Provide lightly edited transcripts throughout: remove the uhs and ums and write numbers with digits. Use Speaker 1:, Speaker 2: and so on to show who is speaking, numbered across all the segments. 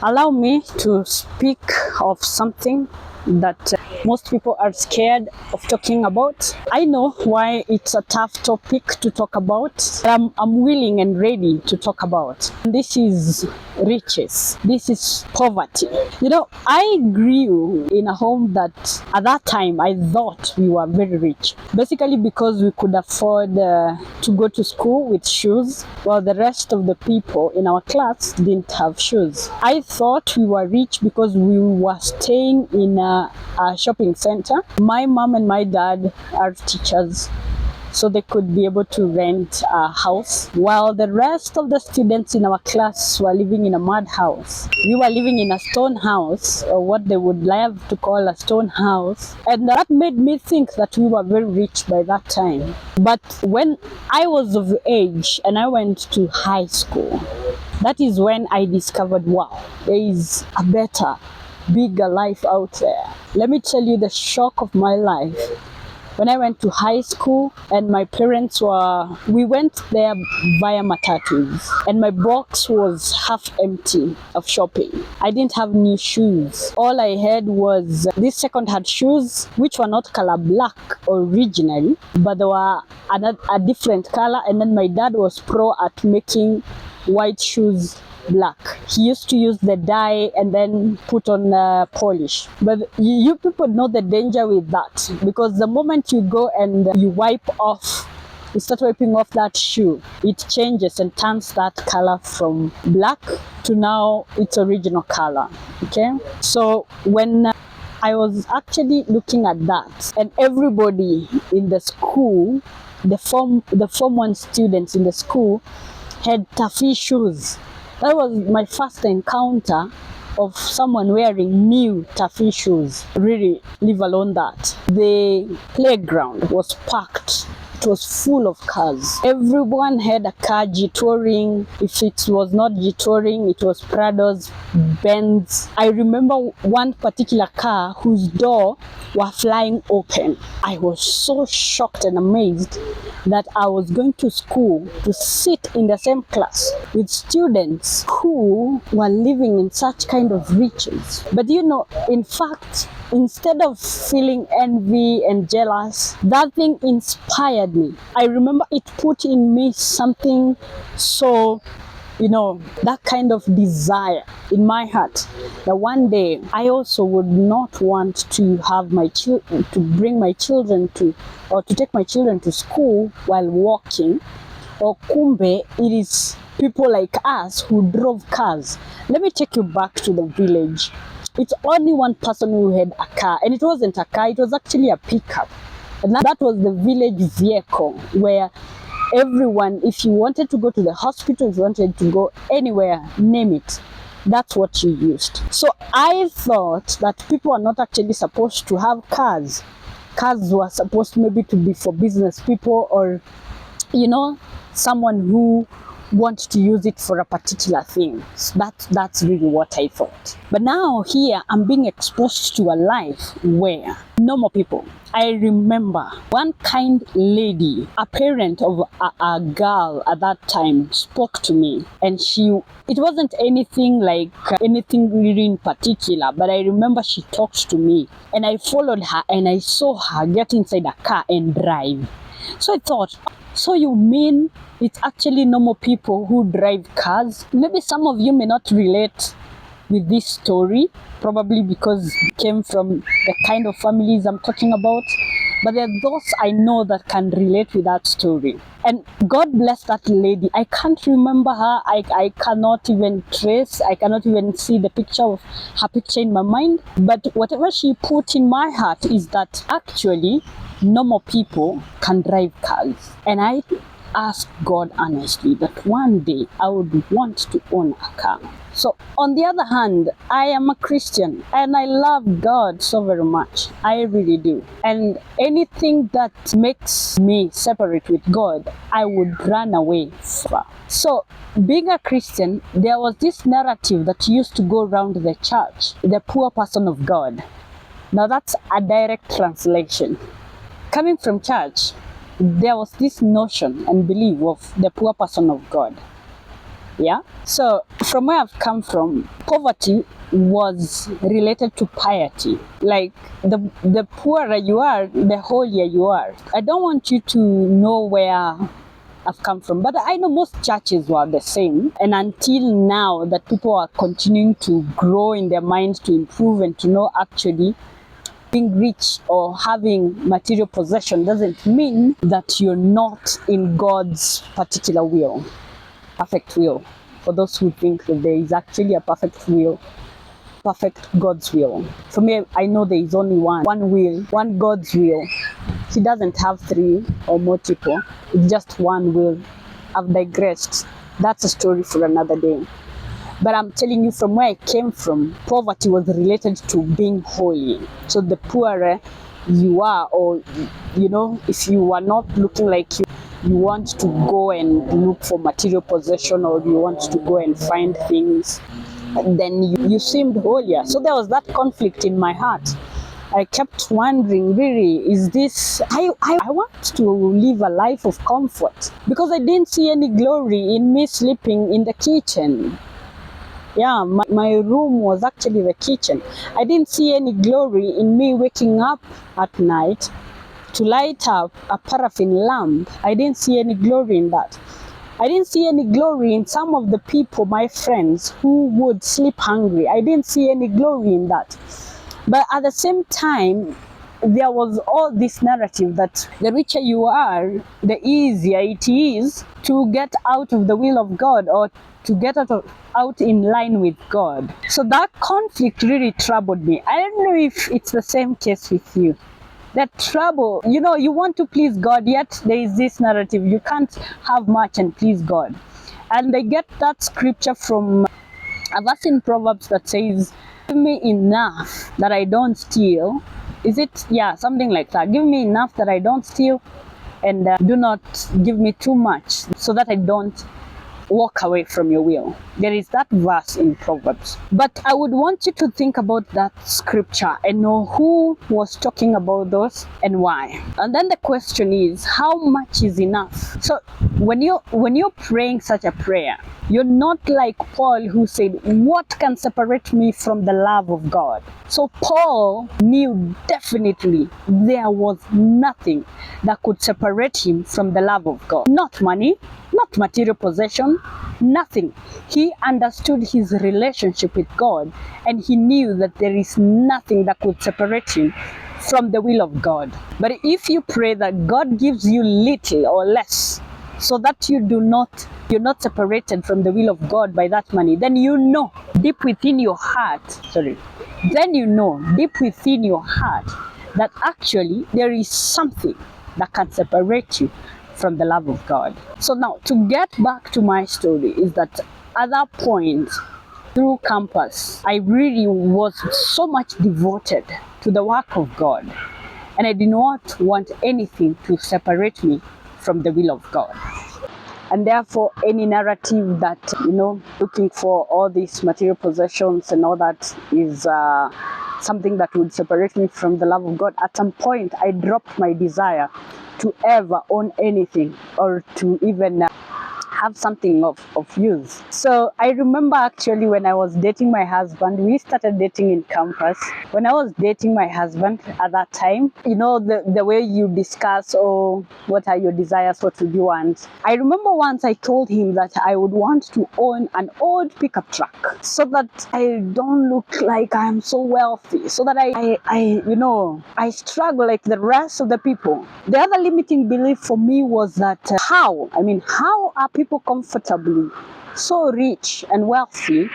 Speaker 1: Allow me to speak of something that most people are scared of talking about. I know why it's a tough topic to talk about, but I'm willing and ready to talk about. This is riches. This is poverty. I grew in a home that at that time I thought we were very rich. Basically because we could afford to go to school with shoes, while the rest of the people in our class didn't have shoes. I thought we were rich because we were staying in a shopping center. My mom and my dad are teachers, so they could be able to rent a house, while the rest of the students in our class were living in a mud house. We were living in a stone house, or what they would love to call a stone house, and that made me think that we were very rich by that time. But when I was of age and I went to high school, that is when I discovered, wow, there is a better, bigger life out there. Let me tell you the shock of my life. When I went to high school and my parents we went there via matatus, and my box was half empty of shopping. I didn't have new shoes. All I had was these second-hand shoes, which were not color black originally, but they were a different color. And then my dad was pro at making white shoes black. He used to use the dye and then put on polish. But you people know the danger with that, because the moment you go and you start wiping off that shoe, it changes and turns that color from black to now its original color. Okay, so when I was actually looking at that, and everybody in the school, the form 1 students in the school had taffy shoes. That was my first encounter of someone wearing new taffy shoes. Really, leave alone that. The playground was packed. It was full of cars. Everyone had a car, G-Touring. If it was not G-Touring, it was Prados, Benz. I remember one particular car whose door were flying open. I was so shocked and amazed that I was going to school to sit in the same class with students who were living in such kind of riches. But in fact, instead of feeling envy and jealous, that thing inspired me. I remember it put in me something so, that kind of desire in my heart, that one day I also would not want to have to bring my children or to take my children to school while walking. Or kumbe, it is people like us who drove cars. Let me take you back to the village. It's only one person who had a car, and it wasn't a car, it was actually a pickup. And that was the village vehicle where everyone, if you wanted to go to the hospital, if you wanted to go anywhere, name it, that's what you used. So I thought that people are not actually supposed to have cars. Cars were supposed maybe to be for business people, or someone who wants to use it for a particular thing. So that's really what I thought. But now here I'm being exposed to a life where normal people. I remember one kind lady, a parent of a girl at that time, spoke to me, and it wasn't anything really in particular, but I remember she talked to me, and I followed her, and I saw her get inside a car and drive. So I thought, so you mean it's actually normal people who drive cars? Maybe some of you may not relate with this story, probably because it came from the kind of families I'm talking about. But there are those I know that can relate with that story. And God bless that lady. I can't remember her. I cannot even trace. I cannot even see the picture of her picture in my mind. But whatever she put in my heart is that actually normal people can drive cars. And I asked God honestly that one day I would want to own a car. So on the other hand, I am a Christian and I love God so very much. I really do. And anything that makes me separate with God, I would run away from. So being a Christian, there was this narrative that used to go around the church, the poor person of God. Now that's a direct translation. Coming from church, there was this notion and belief of the poor person of God. Yeah. So from where I've come from, poverty was related to piety. Like the poorer you are, the holier you are. I don't want you to know where I've come from, but I know most churches were the same. And until now, that people are continuing to grow in their minds, to improve, and to know actually being rich or having material possession doesn't mean that you're not in God's particular will, perfect will. For those who think that there is actually a perfect will, perfect God's will. For me, I know there is only one will, one God's will. He doesn't have three or multiple, it's just one will. I've digressed. That's a story for another day. But I'm telling you, from where I came from, poverty was related to being holy. So the poorer you are, or if you are not looking like you want to go and look for material possession, or you want to go and find things, then you seemed holier. So there was that conflict in my heart. I kept wondering, really, is this, I want to live a life of comfort, because I didn't see any glory in me sleeping in the kitchen. Yeah, my room was actually the kitchen. I didn't see any glory in me waking up at night to light up a paraffin lamp. I didn't see any glory in that. I didn't see any glory in some of the people, my friends, who would sleep hungry. I didn't see any glory in that. But at the same time, there was all this narrative that the richer you are, the easier it is to get out of the will of God, or to get out in line with God. So that conflict really troubled me. I don't know if it's the same case with you. That trouble, you want to please God, yet there is this narrative, you can't have much and please God. And I get that scripture from a verse in Proverbs that says, give me enough that I don't steal. Is it? Yeah, something like that. Give me enough that I don't steal, and do not give me too much so that I don't walk away from your will. There is that verse in Proverbs. But I would want you to think about that scripture and know who was talking about those and why. And then the question is, how much is enough? So when you're praying such a prayer, you're not like Paul, who said, what can separate me from the love of God? So Paul knew definitely there was nothing that could separate him from the love of God. Not money, not material possession, nothing. He understood his relationship with God, and he knew that there is nothing that could separate him from the will of God. But if you pray that God gives you little or less, so that you're not separated from the will of God by that money, then deep within your heart that actually there is something that can separate you from the love of God. So now, to get back to my story, is that at that point through campus, I really was so much devoted to the work of God, and I did not want anything to separate me from the will of God. And therefore, any narrative that, looking for all these material possessions and all that is something that would separate me from the love of God, at some point I dropped my desire to ever own anything, or to even have something of use. So I remember actually when I was dating my husband, we started dating in campus. When I was dating my husband at that time, the way you discuss, what are your desires, what would you want? I remember once I told him that I would want to own an old pickup truck, so that I don't look like I'm so wealthy, so that I struggle like the rest of the people. The other limiting belief for me was that how are people comfortably so rich and wealthy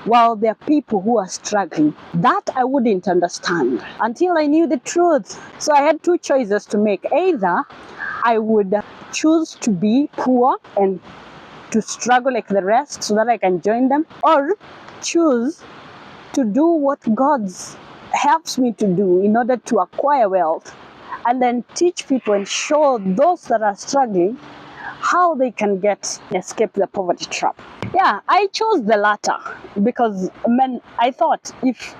Speaker 1: while there are people who are struggling? That I wouldn't understand until I knew the truth. So I had two choices to make. Either I would choose to be poor and to struggle like the rest so that I can join them, or choose to do what God helps me to do in order to acquire wealth, and then teach people and show those that are struggling how they can escape the poverty trap. Yeah, I chose the latter because I thought if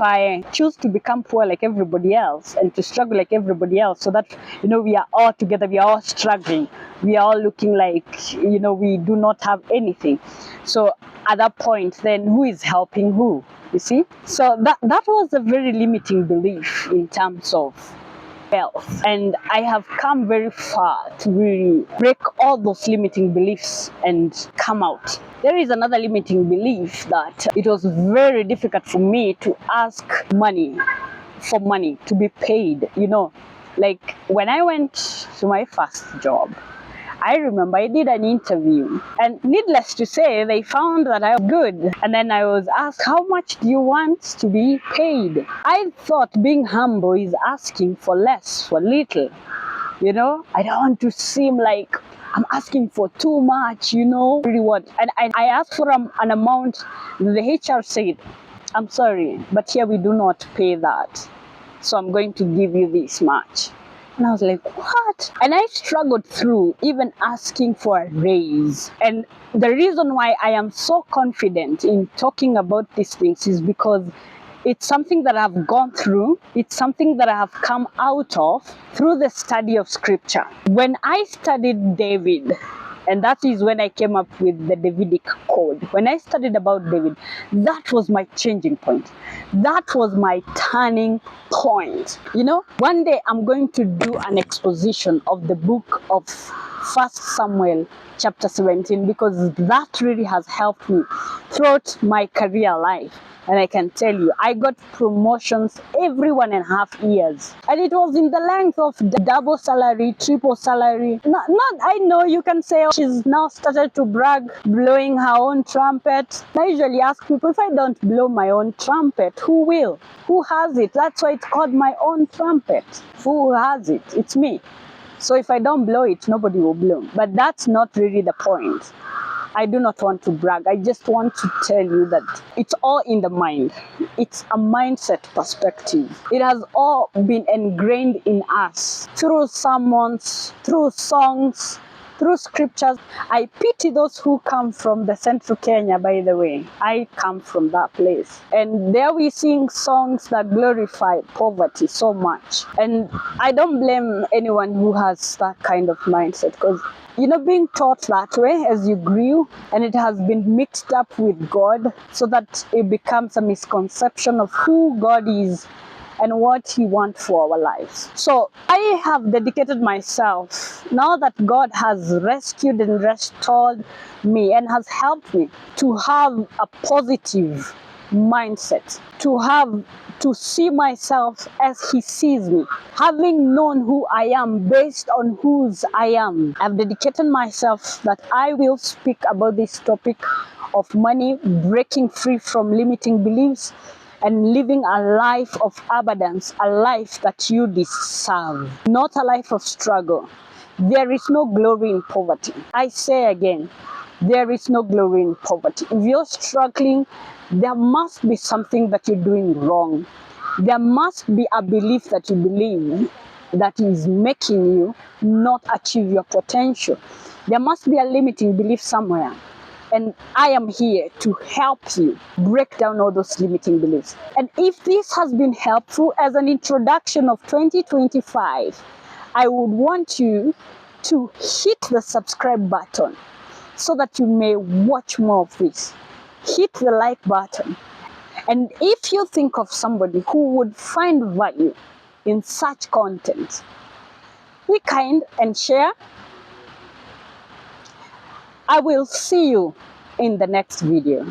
Speaker 1: I choose to become poor like everybody else and to struggle like everybody else, so that we are all together, we are all struggling, we are all looking like we do not have anything. So at that point, then who is helping who? You see? So that was a very limiting belief in terms of wealth. And I have come very far to really break all those limiting beliefs and come out. There is another limiting belief that it was very difficult for me to ask for money to be paid. Like when I went to my first job, I remember I did an interview, and needless to say, they found that I was good. And then I was asked, how much do you want to be paid? I thought being humble is asking for less, for little. I don't want to seem like I'm asking for too much, reward. And I asked for an amount. The HR said, I'm sorry, but here we do not pay that. So I'm going to give you this much. And I was like, what? And I struggled through even asking for a raise. And the reason why I am so confident in talking about these things is because it's something that I've gone through. It's something that I have come out of through the study of scripture. When I studied David, and that is when I came up with the Davidic code. When I studied about David, that was my changing point. That was my turning point. One day I'm going to do an exposition of the book of 1 Samuel chapter 17, because that really has helped me throughout my career life. And I can tell you, I got promotions every 1.5 years. And it was in the length of double salary, triple salary. I know you can say, oh, she's now started to brag, blowing her own trumpet. I usually ask people, if I don't blow my own trumpet, who will? Who has it? That's why it's called my own trumpet. Who has it? It's me. So if I don't blow it, nobody will blow. But that's not really the point. I do not want to brag. I just want to tell you that it's all in the mind. It's a mindset perspective. It has all been ingrained in us through sermons, through songs, through scriptures. I pity those who come from the central Kenya, by the way. I come from that place. And there we sing songs that glorify poverty so much. And I don't blame anyone who has that kind of mindset, because being taught that way as you grew, and it has been mixed up with God, so that it becomes a misconception of who God is and what He wants for our lives. So I have dedicated myself, now that God has rescued and restored me and has helped me to have a positive mindset, to see myself as He sees me, having known who I am based on whose I am. I've dedicated myself that I will speak about this topic of money, breaking free from limiting beliefs, and living a life of abundance, a life that you deserve, not a life of struggle. There is no glory in poverty. I say again, there is no glory in poverty. If you're struggling, there must be something that you're doing wrong. There must be a belief that you believe that is making you not achieve your potential. There must be a limiting belief somewhere. And I am here to help you break down all those limiting beliefs. And if this has been helpful as an introduction of 2025, I would want you to hit the subscribe button so that you may watch more of this. Hit the like button. And if you think of somebody who would find value in such content, be kind and share. I will see you in the next video.